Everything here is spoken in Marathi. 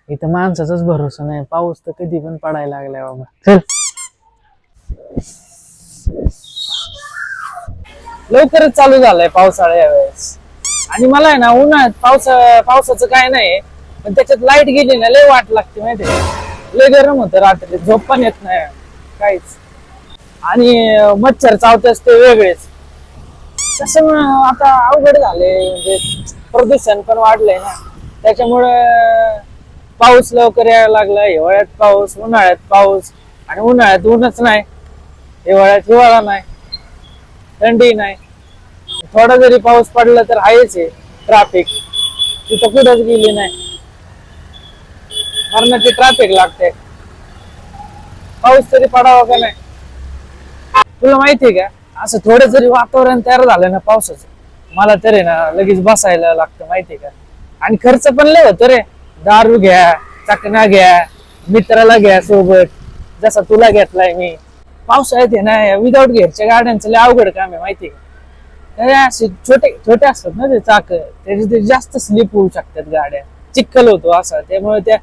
इथं माणसाचाच भरोसा नाही, पाऊस तर कधी पण पडायला लागलाय बाबा. चल लवकरच चालू झालाय पावसाळा यावेळेस. आणि मला आहे ना उन्हाळ्यात पावसाचं काय नाही, पण त्याच्यात लाईट गेली ना लय वाट लागते माहितीये का? लय गरम होतं रात्री, झोप पण येत नाही काहीच. आणि मच्छर चावतेच ते वेगळेच. त्याच्यामुळे आता अवघड झाले, म्हणजे प्रदूषण पण वाढलंय ना, त्याच्यामुळे पाऊस लवकर यायला लागला. हिवाळ्यात पाऊस, उन्हाळ्यात पाऊस, आणि उन्हाळ्यात ऊनच नाही, हिवाळ्यात हिवाळा नाही, थंडी नाही. थोडा जरी पाऊस पडला तर आहेच आहे ट्रॅफिक, तिथं कुठंच गेली नाही, मरणाची ट्रॅफिक लागते. पाऊस तरी पडावा का नाही. तुला माहितीये का, असं थोडं जरी वातावरण तयार झालं ना पावसाचं, मला तरी ना लगेच बसायला लागतं माहितीये का. आणि खर्च पण लय होतो रे. दारू घ्या, चकना घ्या, मित्राला घ्या सोबत, जसा तुला घेतलाय मी. पावसाळ्यात आहे ना विदाऊट गिअरच्या गाड्यांचं लय अवघड काम आहे माहितीये का. ते असे छोटे छोटे असतात ना ते चाक, त्याचे ते जास्त स्लिप होऊ शकतात गाड्या, चिखल होतो असा, त्यामुळे त्या